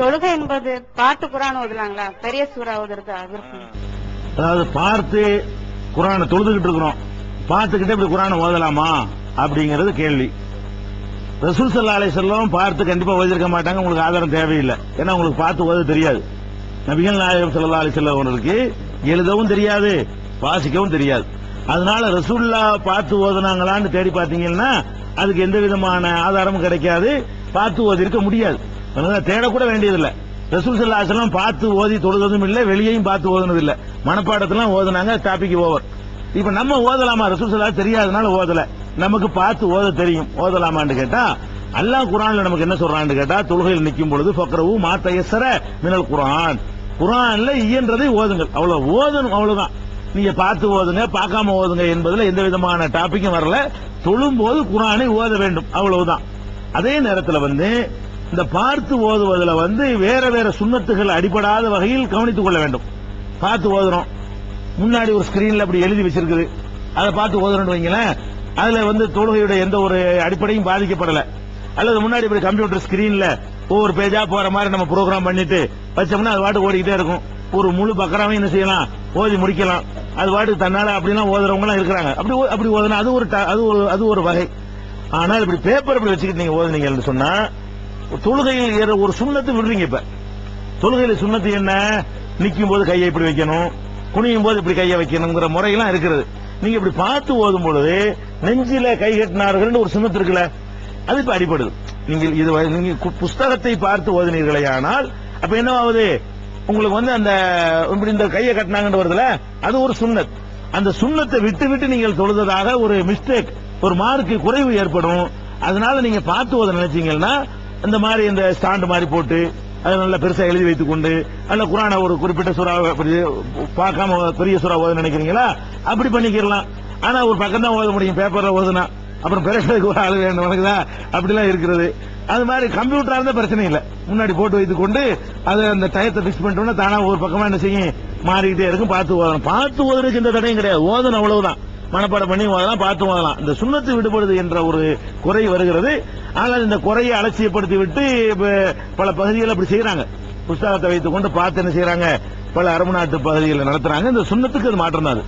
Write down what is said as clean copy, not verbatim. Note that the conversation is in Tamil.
தொழுகை என்பது பாட்டு குரான் ஓதலாங்களா? பெரிய சூறா ஓதுறது விருப்பம். அதாவது பார்த்து குரானை தொழுதுகிட்டு இருக்கிறோம், பார்த்துக்கிட்டே இப்படி குரானை ஓதலாமா அப்படிங்கிறது கேள்வி. ரசூல் ஸல்லல்லாஹு அலைஹி வஸல்லம் பார்த்து கண்டிப்பா ஓதிருக்க மாட்டாங்க, உங்களுக்கு ஆதாரம் தேவையில்லை. ஏன்னா உங்களுக்கு பார்த்து ஓத தெரியாது. நபிகள் நாயகம் ஸல்லல்லாஹு அலைஹி வஸல்லம் அவர்களுக்கு எழுதவும் தெரியாது, வாசிக்கவும் தெரியாது. அதனால ரசூலுல்லாஹ் பார்த்து ஓதுனாங்களான்னு தேடி பார்த்தீங்கன்னா அதுக்கு எந்த விதமான ஆதாரமும் கிடைக்காது, பார்த்து ஓதி இருக்க முடியாது. தேடக்கூட வேண்டியதில்லை. ரசூல் ஸல்லல்லாஹு அலைஹி வஸல்லம் பார்த்து ஓதி தொழுதும் இல்லை, வெளியையும் பார்த்து ஓதுனது இல்லை. மனப்பாடத்தெல்லாம் ஓதுனாங்க, டாபிக் ஓவர். இப்ப நம்ம ஓதலாமா? ரசூல் ஸல்லல்லாஹு தெரியாதனால ஓதல, நமக்கு பார்த்து ஓத தெரியும், ஓதலாமான்னு கேட்டா அல்லாஹ் குர்ஆன்ல நமக்கு என்ன சொல்றான்னு கேட்டா, தொழுகையில் நிற்கும் பொழுது ஃபக்ரவு மா தயஸ்ஸர மினல் குர்ஆன், குர்ஆன்ல இயன்றதை ஓதுங்கள். அவ்வளவு ஓதணும், அவ்வளவுதான். நீங்க பார்த்து ஓதுங்க, பார்க்காம ஓதுங்க என்பதுல எந்த விதமான டாபிக்கும் வரல. தொழும் போது குர்ஆனை ஓத வேண்டும், அவ்வளவுதான். அதே நேரத்தில் இந்த பார்த்து ஓதுவதில் வேற வேற சுன்னத்துகள் அடிபடாத வகையில் கவனித்துக் கொள்ள வேண்டும். பார்த்து ஓதுறோம், முன்னாடி ஒரு ஸ்கிரீன்ல அப்படி எழுதி வச்சிருக்குது, அதை பார்த்து ஓதுறோம்னு வைங்களேன், அதுல தொழுகையுடைய எந்த ஒரு அடிப்படையும் பாதிக்கப்படல. அல்லது முன்னாடி இப்படி கம்ப்யூட்டர் ஸ்கிரீன்ல ஒவ்வொரு பேஜா போற மாதிரி நம்ம ப்ரோக்ராம் பண்ணிட்டு வச்சோம்னா அது பாட்டு ஓடிக்கிட்டே இருக்கும். ஒரு முழு பக்கராவும் என்ன செய்யலாம், ஓதி முடிக்கலாம். அது பாட்டுக்கு தன்னால அப்படிலாம் ஓதுறவங்க எல்லாம் இருக்கிறாங்க. அப்படி ஓதுனா அது ஒரு வகை. ஆனால் இப்படி பேப்பர் இப்படி வச்சுக்கிட்டு நீங்க ஓதுனீங்கன்னு சொன்னா தொழுகையில் ஒரு சுண்ணத்து விடுறீங்க. இப்ப தொழுகையில சுண்ணத்து என்ன? நிற்கும் போது கையை இப்படி வைக்கணும், குனியும் போது இப்படி கையை வைக்கணுங்கிற முறையெல்லாம் இருக்கிறது. நீங்க இப்படி பார்த்து ஓதும் பொழுது நெஞ்சில கை கட்டினார்கள் ஒரு சுண்ணத்து இருக்குல்ல, அது இப்ப அடிபடுது. நீங்க புஸ்தகத்தை பார்த்து ஓதினீர்களே, ஆனால் அப்ப என்னவாகுது, உங்களுக்கு அந்த இப்படி இந்த கையை கட்டினாங்கன்னு வருதுல, அது ஒரு சுன்னத். அந்த சுண்ணத்தை விட்டு விட்டு நீங்கள் தொழுததாக ஒரு மிஸ்டேக், ஒரு மார்க்கு குறைவு ஏற்படும். அதனால நீங்க பார்த்து ஓத நினைச்சீங்கன்னா இந்த மாதிரி இந்த ஸ்டாண்ட் மாதிரி போட்டு அதை நல்லா பெருசா எழுதி வைத்துக் கொண்டு அல்ல குர்ஆனை ஒரு குறிப்பிட்ட சூறா பார்க்காம பெரிய சூறா ஓத நினைக்கிறீங்களா, அப்படி பண்ணிக்கலாம். ஆனா ஒரு பக்கம் தான் ஓத முடியும், பேப்பர்ல ஓதுனா அப்புறம் பிறகு ஒரு ஆளு வேணும் உனக்குதா, அப்படிலாம் இருக்கிறது. அது மாதிரி கம்ப்யூட்டரா இருந்தா பிரச்சனை இல்லை, முன்னாடி போட்டு வைத்துக் கொண்டு அதை அந்த டயத்தை பிக்ஸ் பண்ணிட்டோம்னா தானா ஒரு பக்கமா என்ன செய்யும், மாறிக்கிட்டே இருக்கும். பார்த்து ஓதணும், பார்த்து ஓதுறதுக்கு எந்த தடையும் கிடையாது, ஓதணும் அவ்வளவுதான். மனப்பாடம் பண்ணி ஓதலாம், பார்த்து ஓதலாம். இந்த சுண்ணத்து விடுபடுது என்ற ஒரு குறை வருகிறது. ஆனால் இந்த குறையை அலட்சியப்படுத்தி விட்டு பல பகுதிகள் அப்படி செய்யறாங்க. புஸ்தகத்தை வைத்துக் கொண்டு பார்த்து என்ன செய்யறாங்க, பல அரபு நாட்டு பகுதிகளில் நடத்துறாங்க. இந்த சுண்ணத்துக்கு அது மாற்றம் தான் அது.